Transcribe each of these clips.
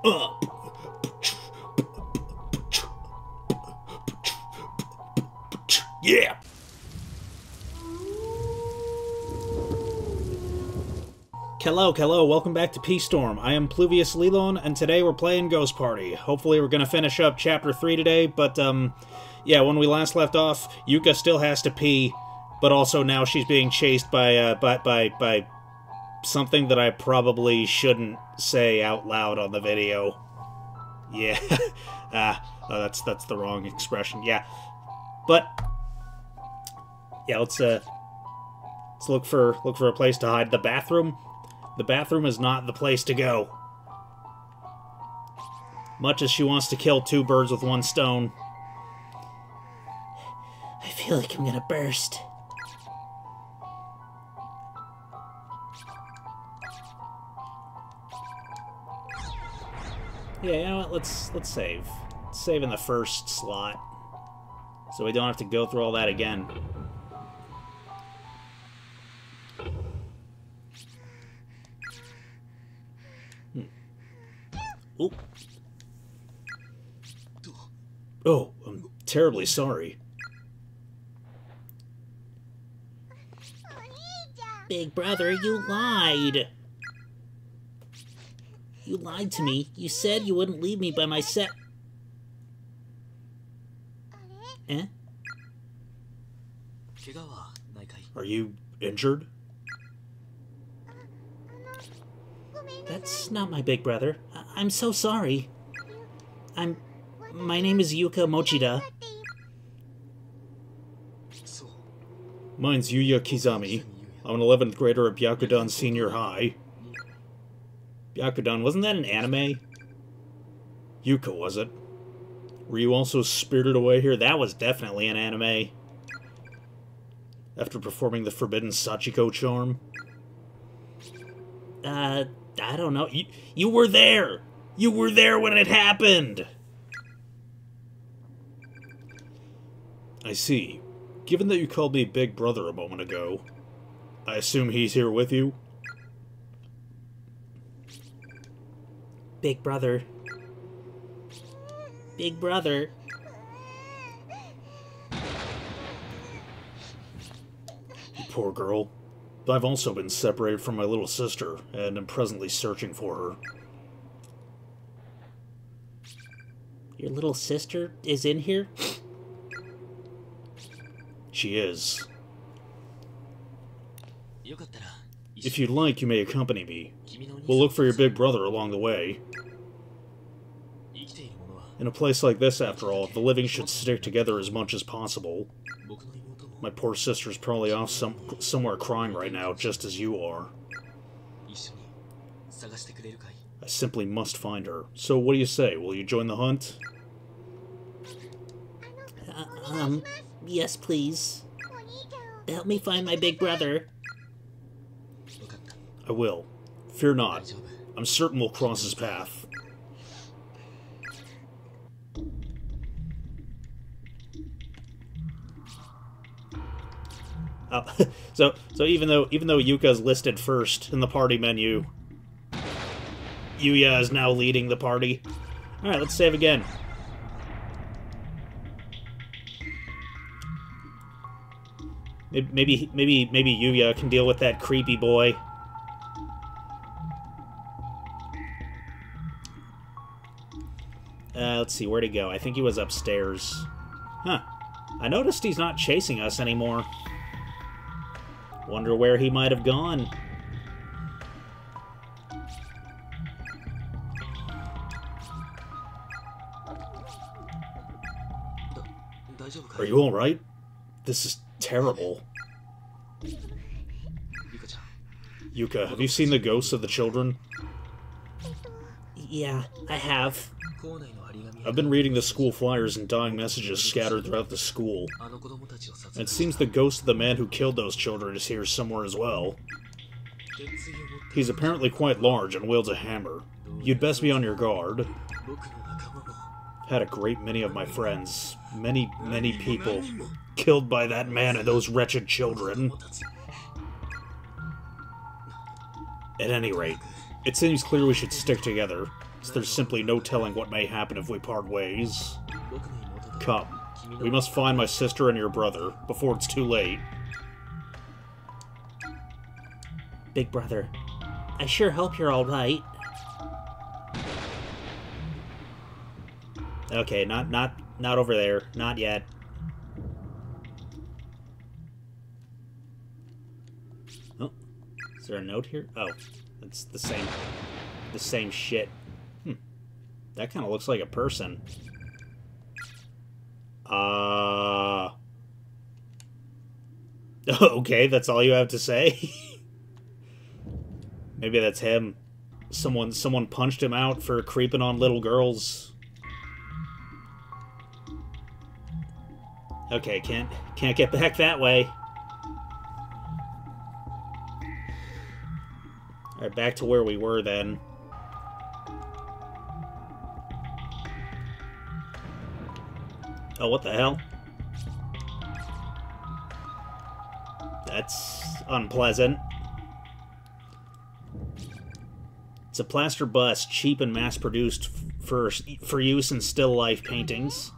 Yeah! Hello, welcome back to Peace Storm. I am Pluvius Lilon, and today we're playing Ghost Party. Hopefully we're gonna finish up Chapter 3 today, but, yeah, when we last left off, Yuka still has to pee, but also now she's being chased by something that I probably shouldn't say out loud on the video. Yeah. That's the wrong expression. Yeah. But yeah, let's look for a place to hide. The bathroom is not the place to go. Much as she wants to kill two birds with one stone. I feel like I'm gonna burst. Yeah, you know what? Let's save. Let's save in the first slot, so we don't have to go through all that again. Ooh. Oh, I'm terribly sorry. Big brother, you lied. You lied to me. You said you wouldn't leave me by myself. Eh? Are you injured? That's not my big brother. I'm so sorry. My name is Yuka Mochida. Mine's Yuya Kizami. I'm an 11th grader at Byakudan Senior High. Byakudan, wasn't that an anime? Yuka, was it? Were you also spirited away here? That was definitely an anime. After performing the forbidden Sachiko charm? I don't know. You were there! You were there when it happened! I see. Given that you called me Big Brother a moment ago, I assume he's here with you? Big Brother. Big Brother. You poor girl. I've also been separated from my little sister, and am presently searching for her. Your little sister is in here? She is. If you'd like, you may accompany me. We'll look for your big brother along the way. In a place like this, after all, the living should stick together as much as possible. My poor sister's probably off somewhere crying right now, just as you are. I simply must find her. So what do you say? Will you join the hunt? Yes, please. Help me find my big brother. I will. Fear not. I'm certain we'll cross his path. So even though Yuka's listed first in the party menu, Yuya is now leading the party. All right, let's save again. Maybe Yuya can deal with that creepy boy. Let's see, where'd he go? I think he was upstairs. Huh. I noticed he's not chasing us anymore. Wonder where he might have gone. Are you alright? This is terrible. Yuka, have you seen the ghosts of the children? Yeah, I have. I've been reading the school flyers and dying messages scattered throughout the school. And it seems the ghost of the man who killed those children is here somewhere as well. He's apparently quite large and wields a hammer. You'd best be on your guard. Had a great many of my friends, many people, killed by that man and those wretched children. At any rate, it seems clear we should stick together. so there's simply no telling what may happen if we part ways. Come. We must find my sister and your brother, before it's too late. Big brother, I sure hope you're alright. Okay, not over there. Not yet. Oh, is there a note here? Oh, it's the same shit. That kind of looks like a person. Okay, that's all you have to say? Maybe that's him. Someone punched him out for creeping on little girls. Okay, can't get back that way. Alright, back to where we were then. Oh, what the hell? That's unpleasant. It's a plaster bust, cheap and mass-produced for use in still life paintings.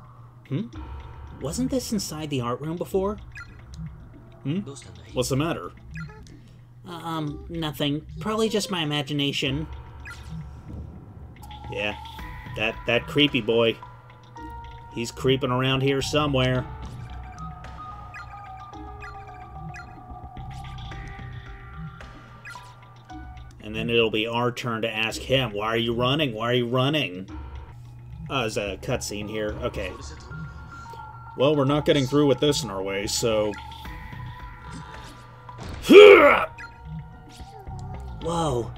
Wasn't this inside the art room before? What's the matter? Nothing. Probably just my imagination. Yeah, that creepy boy. He's creeping around here somewhere. And then it'll be our turn to ask him, why are you running? Why are you running? Oh, there's a cutscene here. Okay. Well, we're not getting through with this in our way, so... Whoa.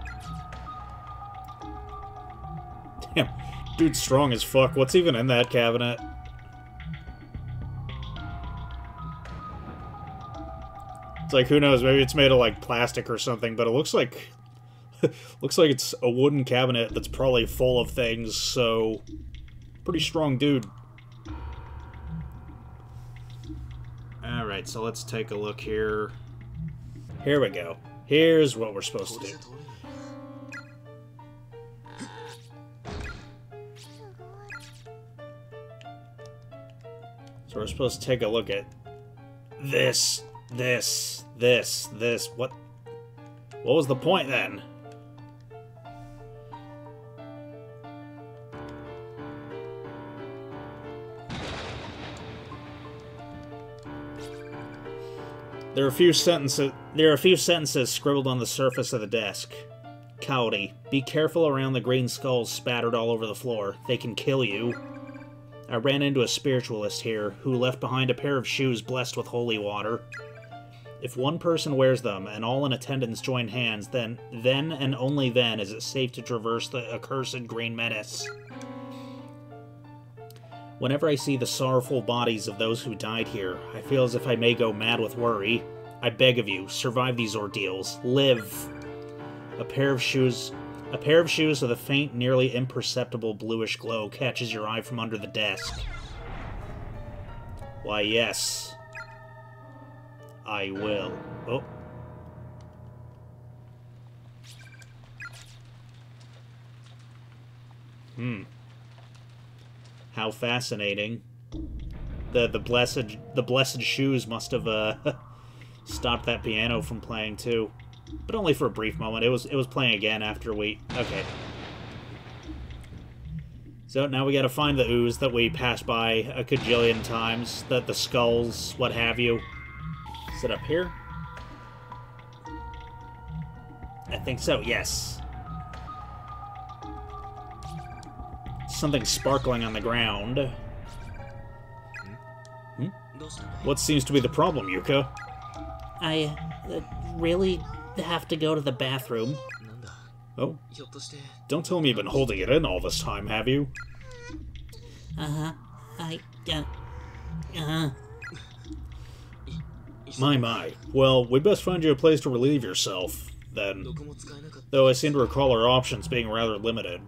Damn, dude's strong as fuck. What's even in that cabinet? It's like, who knows, maybe it's made of, like, plastic or something, but it looks like... looks like it's a wooden cabinet that's probably full of things, so... Pretty strong dude. Alright, so let's take a look here. Here we go. Here's what we're supposed to do. So we're supposed to take a look at this. What was the point then? There are a few sentences scribbled on the surface of the desk. Cowdy, be careful around the green skulls spattered all over the floor. They can kill you. I ran into a spiritualist here, who left behind a pair of shoes blessed with holy water. If one person wears them, and all in attendance join hands, then and only then is it safe to traverse the accursed green menace. Whenever I see the sorrowful bodies of those who died here, I feel as if I may go mad with worry. I beg of you, survive these ordeals. Live. A pair of shoes with a faint, nearly imperceptible bluish glow catches your eye from under the desk. Why, yes. I will. Oh. How fascinating. The blessed shoes must have stopped that piano from playing too. But only for a brief moment. It was playing again after we... Okay. So now we gotta find the ooze that we passed by a cajillion times. The skulls, what have you. Is it up here? I think so, yes. Something sparkling on the ground. What seems to be the problem, Yuka? I really have to go to the bathroom. Oh? Don't tell me you've been holding it in all this time, have you? My. Well, we'd best find you a place to relieve yourself, then. Though I seem to recall our options being rather limited.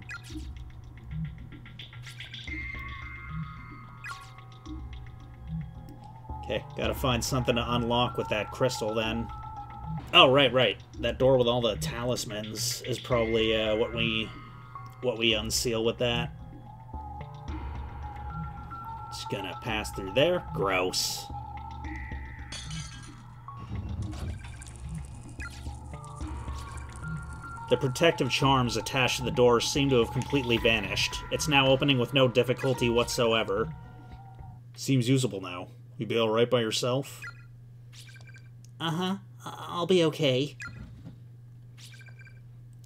Okay, gotta find something to unlock with that crystal, then. Oh, right. That door with all the talismans is probably what we what we unseal with that. Just gonna pass through there. Gross. The protective charms attached to the door seem to have completely vanished. It's now opening with no difficulty whatsoever. Seems usable now. You be alright by yourself? Uh-huh. I'll be okay.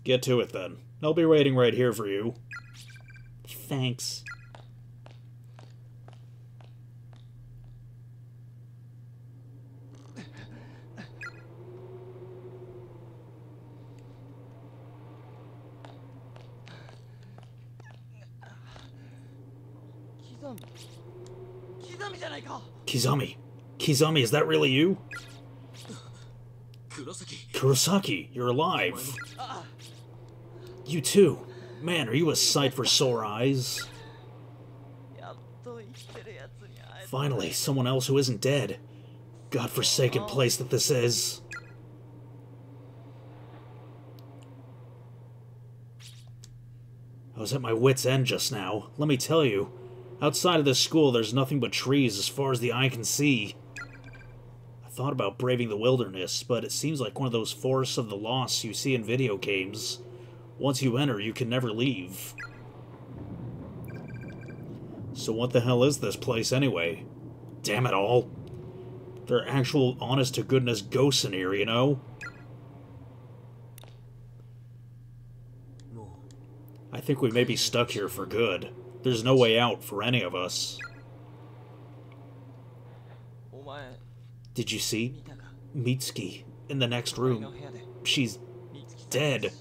Get to it then. I'll be waiting right here for you. Thanks. Kizami! Kizami, is that really you? Kurosaki, you're alive. You too. Man, are you a sight for sore eyes? Finally, someone else who isn't dead. God-forsaken place that this is. I was at my wit's end just now. Let me tell you, outside of this school, there's nothing but trees as far as the eye can see. I thought about braving the wilderness, but it seems like one of those forests of the lost you see in video games. Once you enter, you can never leave. So what the hell is this place anyway? Damn it all. There are actual honest-to-goodness ghosts in here, you know? I think we may be stuck here for good. There's no way out for any of us. Did you see Mitsuki in the next room? She's dead.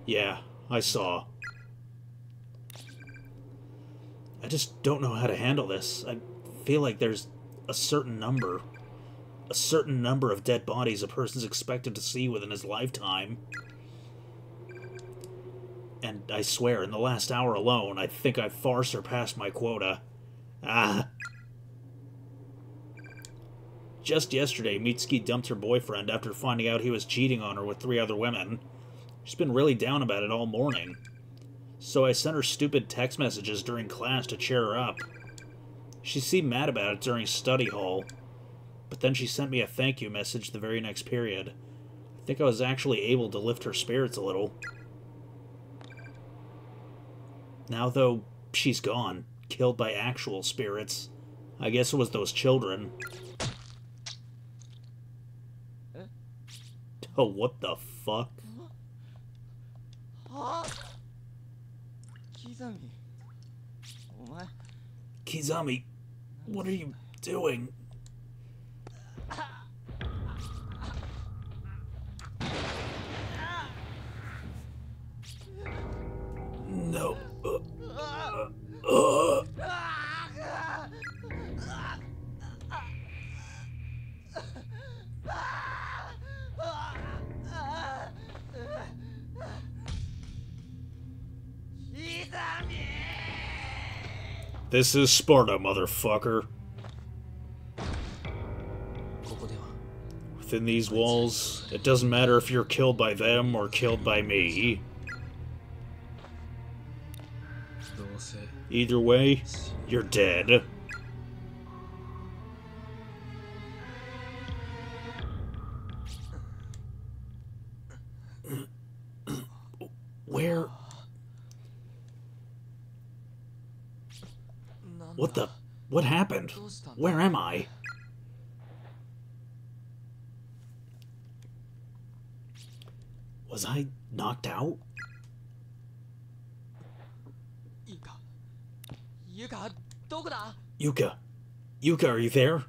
Yeah, I saw. I just don't know how to handle this. I feel like there's a certain number of dead bodies a person's expected to see within his lifetime. And I swear, in the last hour alone, I think I've far surpassed my quota. Just yesterday, Mitsuki dumped her boyfriend after finding out he was cheating on her with 3 other women. She's been really down about it all morning. So I sent her stupid text messages during class to cheer her up. She seemed mad about it during study hall, but then she sent me a thank you message the very next period. I think I was actually able to lift her spirits a little. Now, though, she's gone, killed by actual spirits. I guess it was those children. Oh, what the fuck? Kizami, what are you doing? No. This is Sparta, motherfucker. Within these walls, it doesn't matter if you're killed by them or killed by me. Either way, you're dead. Where? What the? What happened? Where am I? Was I knocked out? Yuka. Yuka, are you there?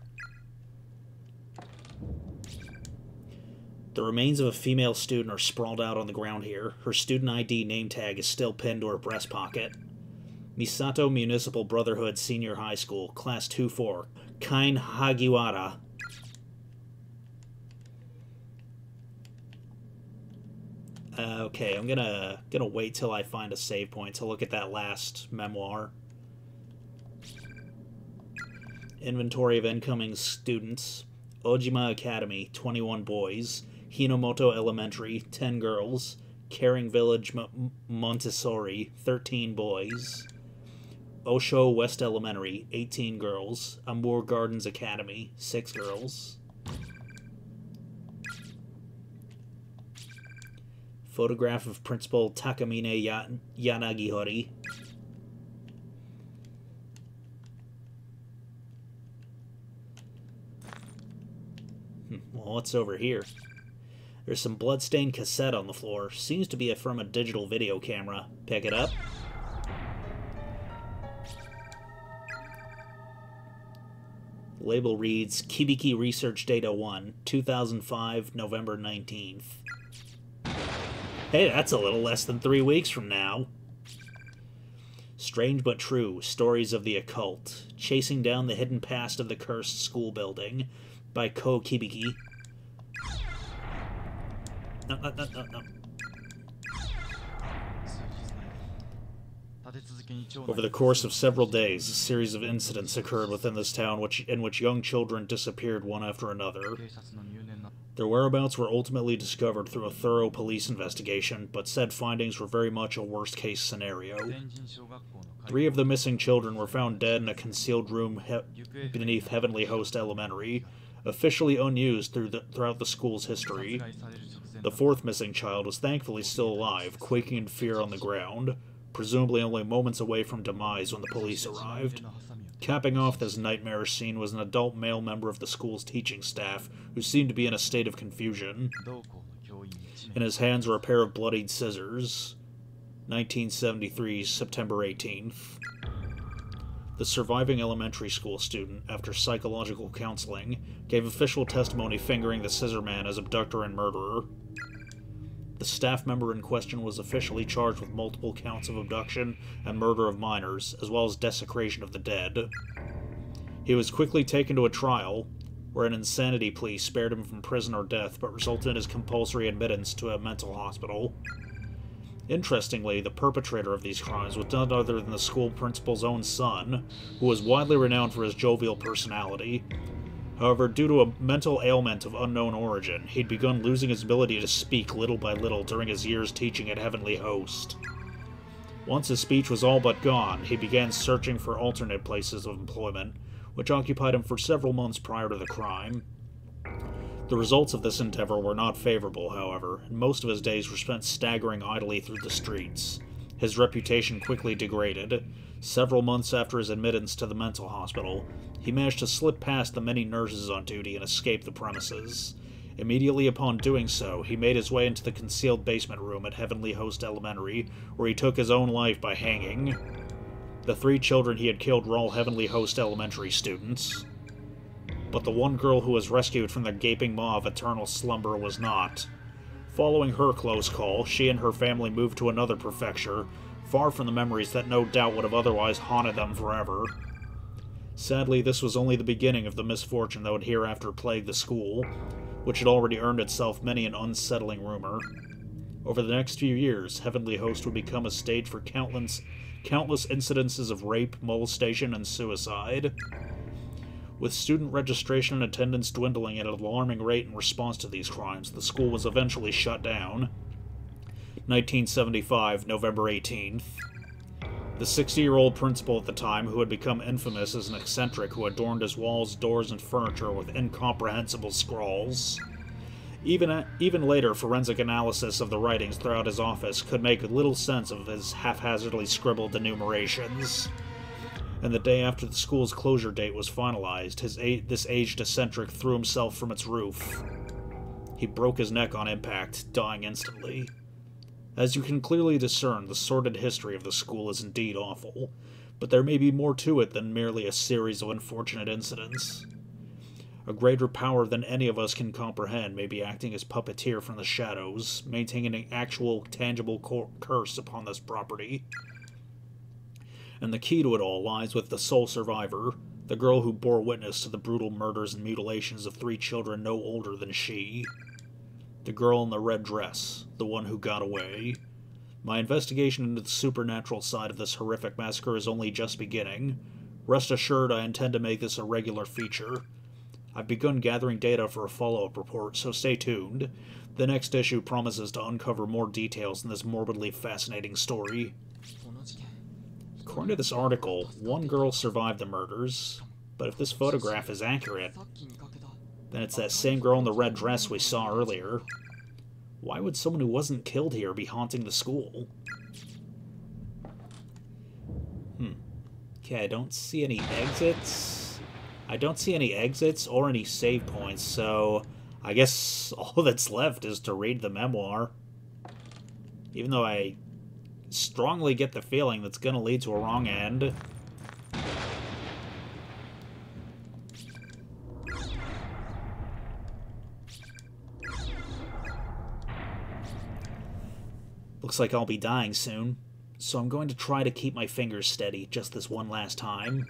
The remains of a female student are sprawled out on the ground here. Her student ID name tag is still pinned to her breast pocket. Misato Municipal Brotherhood Senior High School, Class 2-4, Kain Hagiwara. Okay, I'm gonna wait till I find a save point to look at that last memoir. Inventory of incoming students. Ojima Academy, 21 boys. Hinomoto Elementary, 10 girls. Caring Village, Montessori, 13 boys. Osho West Elementary, 18 girls. Amour Gardens Academy, 6 girls. Photograph of Principal Takamine Yanagihori. Well, what's over here? There's some bloodstained cassette on the floor. Seems to be from a digital video camera. Pick it up. Label reads, Kibiki Research Data 1, 2005, November 19th. Hey, that's a little less than 3 weeks from now. Strange but True, Stories of the Occult. Chasing Down the Hidden Past of the Cursed School Building by Ko Kibiki. No. Over the course of several days, a series of incidents occurred within this town in which young children disappeared one after another. Their whereabouts were ultimately discovered through a thorough police investigation, but said findings were very much a worst-case scenario. 3 of the missing children were found dead in a concealed room beneath Heavenly Host Elementary, officially unused throughout the school's history. The 4th missing child was thankfully still alive, quaking in fear on the ground, presumably only moments away from demise when the police arrived. Capping off this nightmarish scene was an adult male member of the school's teaching staff who seemed to be in a state of confusion. In his hands were a pair of bloodied scissors. 1973, September 18th. The surviving elementary school student, after psychological counseling, gave official testimony fingering the scissor man as abductor and murderer. The staff member in question was officially charged with multiple counts of abduction and murder of minors, as well as desecration of the dead. He was quickly taken to a trial, where an insanity plea spared him from prison or death, but resulted in his compulsory admittance to a mental hospital. Interestingly, the perpetrator of these crimes was none other than the school principal's own son, who was widely renowned for his jovial personality. However, due to a mental ailment of unknown origin, he'd begun losing his ability to speak little by little during his years teaching at Heavenly Host. Once his speech was all but gone, he began searching for alternate places of employment, which occupied him for several months prior to the crime. The results of this endeavor were not favorable, however, and most of his days were spent staggering idly through the streets. His reputation quickly degraded. Several months after his admittance to the mental hospital, he managed to slip past the many nurses on duty and escape the premises. Immediately upon doing so, he made his way into the concealed basement room at Heavenly Host Elementary, where he took his own life by hanging. The 3 children he had killed were all Heavenly Host Elementary students. But the one girl who was rescued from the gaping maw of eternal slumber was not. Following her close call, she and her family moved to another prefecture, far from the memories that no doubt would have otherwise haunted them forever. Sadly, this was only the beginning of the misfortune that would hereafter plague the school, which had already earned itself many an unsettling rumor. Over the next few years, Heavenly Host would become a stage for countless incidences of rape, molestation, and suicide. With student registration and attendance dwindling at an alarming rate in response to these crimes, the school was eventually shut down. 1975, November 18th. The 60-year-old principal at the time, who had become infamous as an eccentric who adorned his walls, doors, and furniture with incomprehensible scrawls. Even later, forensic analysis of the writings throughout his office could make little sense of his haphazardly scribbled enumerations. And the day after the school's closure date was finalized, this aged eccentric threw himself from its roof. He broke his neck on impact, dying instantly. As you can clearly discern, the sordid history of the school is indeed awful, but there may be more to it than merely a series of unfortunate incidents. A greater power than any of us can comprehend may be acting as puppeteer from the shadows, maintaining an actual, tangible curse upon this property. And the key to it all lies with the sole survivor, the girl who bore witness to the brutal murders and mutilations of 3 children no older than she. The girl in the red dress, the one who got away. My investigation into the supernatural side of this horrific massacre is only just beginning. Rest assured I intend to make this a regular feature. I've begun gathering data for a follow-up report, so stay tuned. The next issue promises to uncover more details in this morbidly fascinating story. According to this article, one girl survived the murders, but if this photograph is accurate, then it's that same girl in the red dress we saw earlier. Why would someone who wasn't killed here be haunting the school? Okay, I don't see any exits. I don't see any exits or any save points, so I guess all that's left is to read the memoir. Even though I strongly get the feeling that's going to lead to a wrong end. Looks like I'll be dying soon, so I'm going to try to keep my fingers steady just this one last time.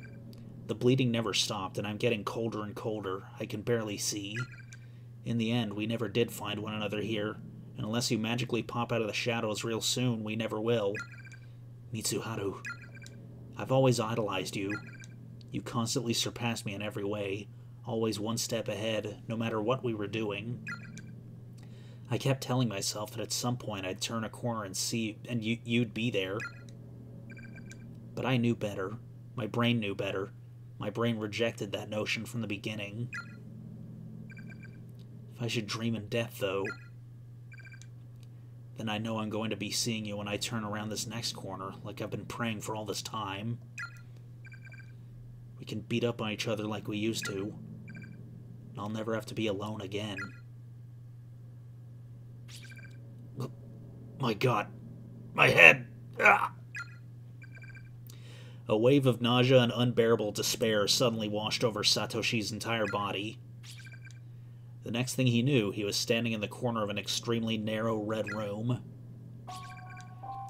The bleeding never stopped, and I'm getting colder and colder. I can barely see. In the end, we never did find one another here, and unless you magically pop out of the shadows real soon, we never will. Mitsuharu, I've always idolized you. You constantly surpassed me in every way, always one step ahead, no matter what we were doing. I kept telling myself that at some point I'd turn a corner and see, and you'd be there. But I knew better. My brain knew better. My brain rejected that notion from the beginning. If I should dream in death, though, then I know I'm going to be seeing you when I turn around this next corner, like I've been praying for all this time. We can beat up on each other like we used to, and I'll never have to be alone again. My God, my head! Ah! A wave of nausea and unbearable despair suddenly washed over Satoshi's entire body. The next thing he knew, he was standing in the corner of an extremely narrow red room.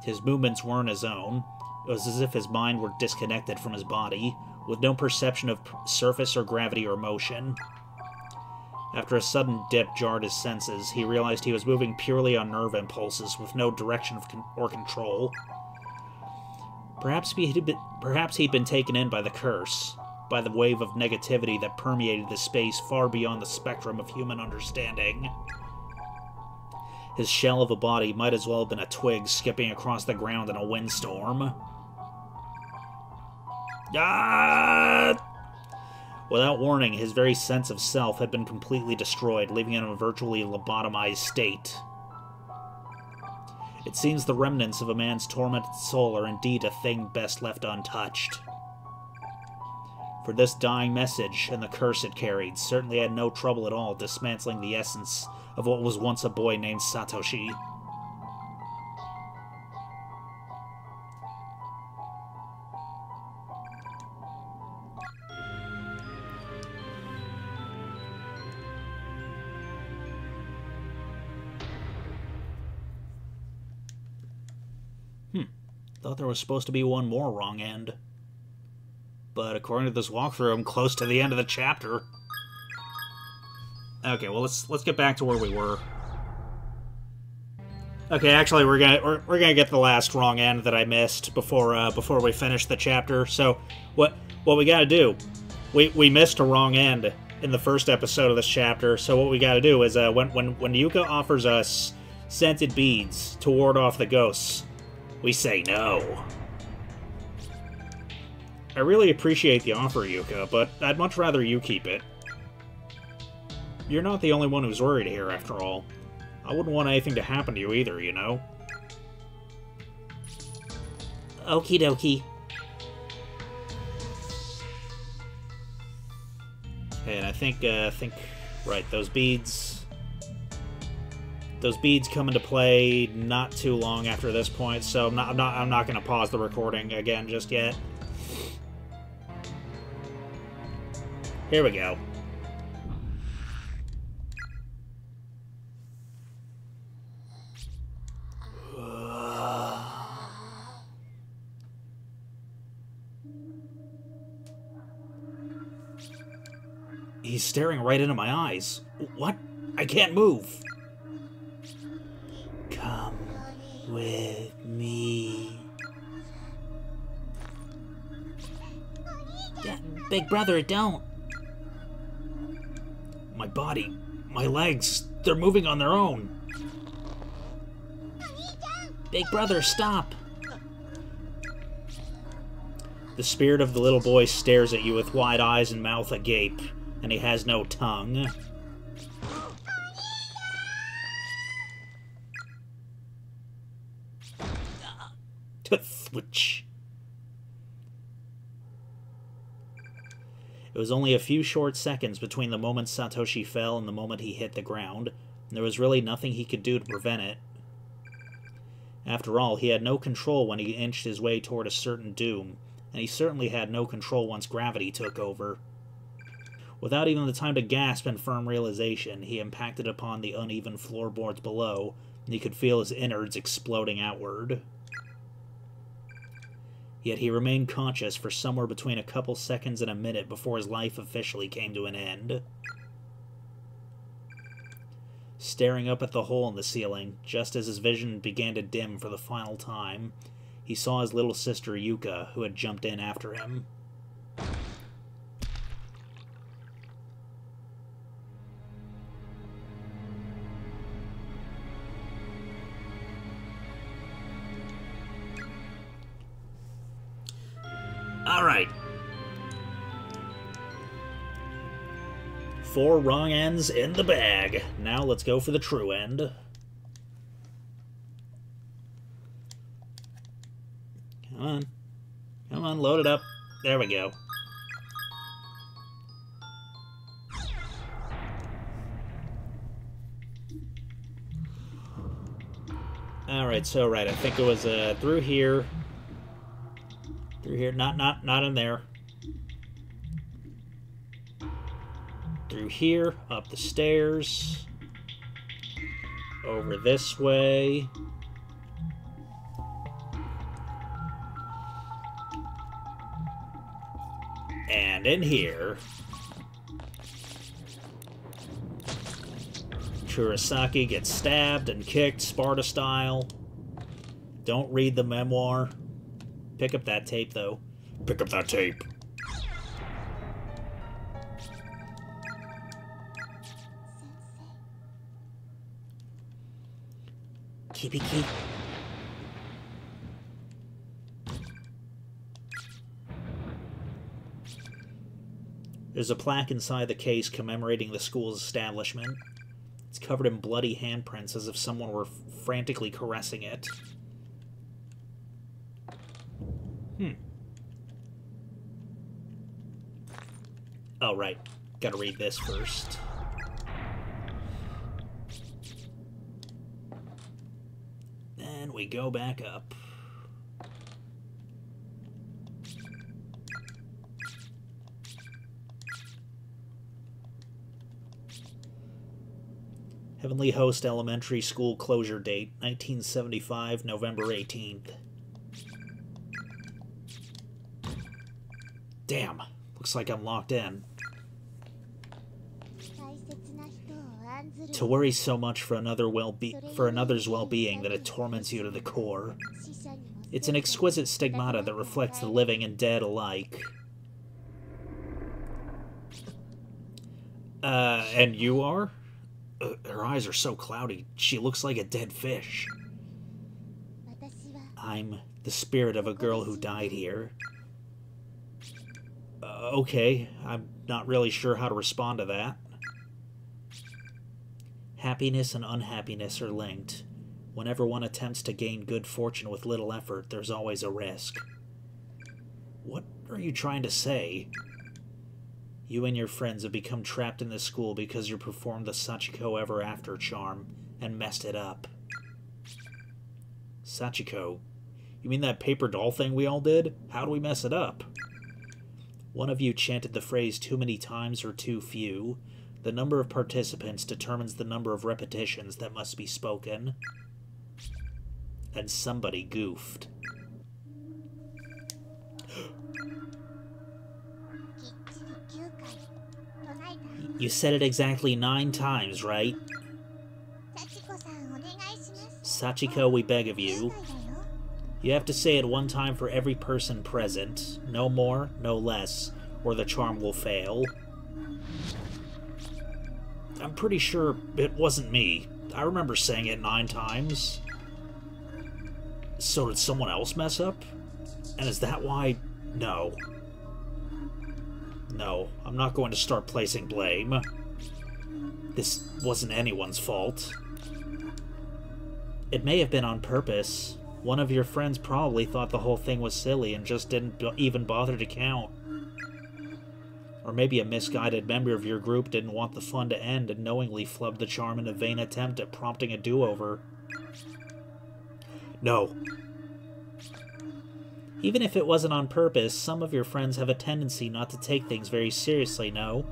His movements weren't his own. It was as if his mind were disconnected from his body, with no perception of surface or gravity or motion. After a sudden dip jarred his senses, he realized he was moving purely on nerve impulses, with no direction or control. Perhaps he'd been taken in by the curse, by the wave of negativity that permeated the space far beyond the spectrum of human understanding. His shell of a body might as well have been a twig skipping across the ground in a windstorm. Ah! Without warning, his very sense of self had been completely destroyed, leaving him in a virtually lobotomized state. It seems the remnants of a man's tormented soul are indeed a thing best left untouched. For this dying message, and the curse it carried, certainly had no trouble at all dismantling the essence of what was once a boy named Satoshi. Thought there was supposed to be one more wrong end. But according to this walkthrough, I'm close to the end of the chapter. Okay, well let's get back to where we were. Okay, actually we're gonna get the last wrong end that I missed before we finish the chapter. So what we gotta do? We missed a wrong end in the first episode of this chapter. So what we gotta do is when Yuka offers us scented beads to ward off the ghosts, we say no. I really appreciate the offer, Yuka, but I'd much rather you keep it. You're not the only one who's worried here, after all. I wouldn't want anything to happen to you either, you know? Okie dokie. And I think, right, those beads come into play not too long after this point, so I'm not going to pause the recording again just yet. Here we go. He's staring right into my eyes. What? I can't move. Come with me. Yeah, big brother, don't. My body, my legs, they're moving on their own. Big brother, stop! The spirit of the little boy stares at you with wide eyes and mouth agape, and he has no tongue. Twitch. It was only a few short seconds between the moment Satoshi fell and the moment he hit the ground, and there was really nothing he could do to prevent it. After all, he had no control when he inched his way toward a certain doom, and he certainly had no control once gravity took over. Without even the time to gasp in firm realization, he impacted upon the uneven floorboards below, and he could feel his innards exploding outward. Yet he remained conscious for somewhere between a couple seconds and a minute before his life officially came to an end. Staring up at the hole in the ceiling, just as his vision began to dim for the final time, he saw his little sister Yuka, who had jumped in after him. Alright. 4 wrong ends in the bag. Now let's go for the true end. Come on. Come on, load it up. There we go. Alright, so I think it was through here. Through here, not in there. Through here, up the stairs. Over this way. And in here. Kurosaki gets stabbed and kicked Sparta style. Don't read the memoir. Pick up that tape, though. Pick up that tape. Kibiki. There's a plaque inside the case commemorating the school's establishment. It's covered in bloody handprints as if someone were frantically caressing it. Oh, right. Gotta read this first. And we go back up. Heavenly Host Elementary School closure date, 1975, November 18th. Damn, looks like I'm locked in. To worry so much for another's well-being that it torments you to the core. It's an exquisite stigmata that reflects the living and dead alike. And you are? Her eyes are so cloudy, she looks like a dead fish. I'm the spirit of a girl who died here. Okay, I'm not really sure how to respond to that. Happiness and unhappiness are linked. Whenever one attempts to gain good fortune with little effort, there's always a risk. What are you trying to say? You and your friends have become trapped in this school because you performed the Sachiko Ever After charm and messed it up. Sachiko? You mean that paper doll thing we all did? How do we mess it up? One of you chanted the phrase too many times or too few. The number of participants determines the number of repetitions that must be spoken. And somebody goofed. You said it exactly 9 times, right? Sachiko, we beg of you. You have to say it 1 time for every person present. No more, no less, or the charm will fail. I'm pretty sure it wasn't me. I remember saying it 9 times. So did someone else mess up? And is that why... No. No, I'm not going to start placing blame. This wasn't anyone's fault. It may have been on purpose. One of your friends probably thought the whole thing was silly and just didn't even bother to count. Or maybe a misguided member of your group didn't want the fun to end and knowingly flubbed the charm in a vain attempt at prompting a do-over. No. Even if it wasn't on purpose, some of your friends have a tendency not to take things very seriously, no?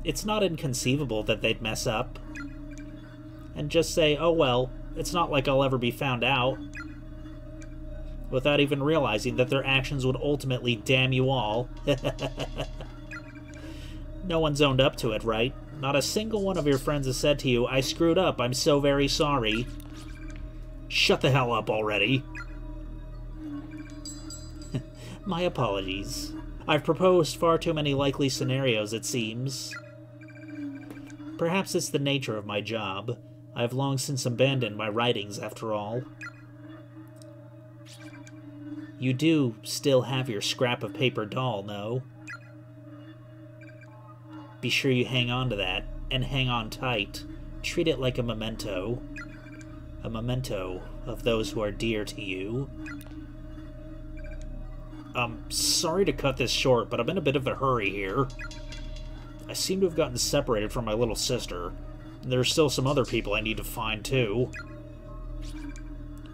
It's not inconceivable that they'd mess up. And just say, oh well, it's not like I'll ever be found out. Without even realizing that their actions would ultimately damn you all. No one's owned up to it, right? Not a single one of your friends has said to you, I screwed up, I'm so very sorry. Shut the hell up already. My apologies. I've proposed far too many likely scenarios, it seems. Perhaps it's the nature of my job. I've long since abandoned my writings, after all. You do still have your scrap of paper doll, no? Be sure you hang on to that, and hang on tight. Treat it like a memento. A memento of those who are dear to you. Sorry to cut this short, but I'm in a bit of a hurry here. I seem to have gotten separated from my little sister. And there's still some other people I need to find, too.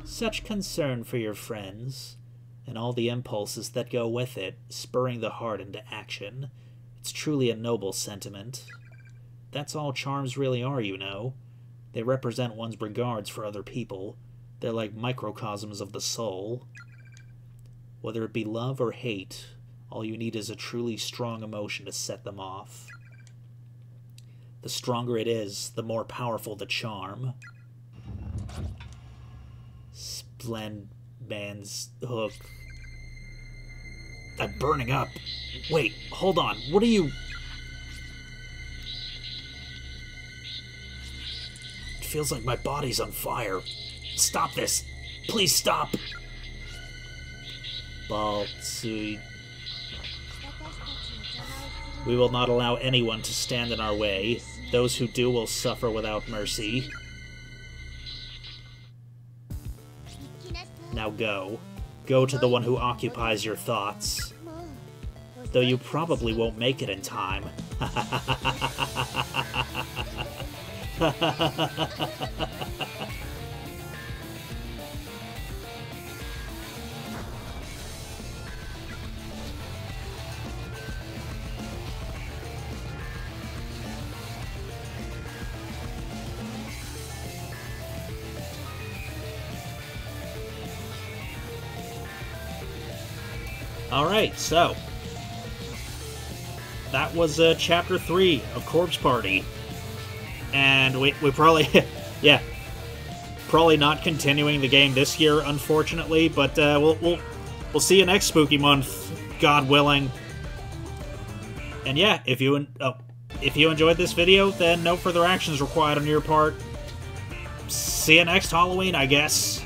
Such concern for your friends, and all the impulses that go with it, spurring the heart into action. It's truly a noble sentiment. That's all charms really are, you know. They represent one's regards for other people. They're like microcosms of the soul. Whether it be love or hate, all you need is a truly strong emotion to set them off. The stronger it is, the more powerful the charm. Splendman's hook. I'm burning up. Wait, hold on. What are you... It feels like my body's on fire. Stop this. Please stop. Baltsui. We will not allow anyone to stand in our way. Those who do will suffer without mercy. Now go. Go to the one who occupies your thoughts. Though you probably won't make it in time. Alright, so that was Chapter 3 of Corpse Party. And we probably, yeah, probably not continuing the game this year, unfortunately, but we'll see you next spooky month, God willing. And yeah, if you enjoyed this video, then no further actions required on your part. See you next Halloween, I guess.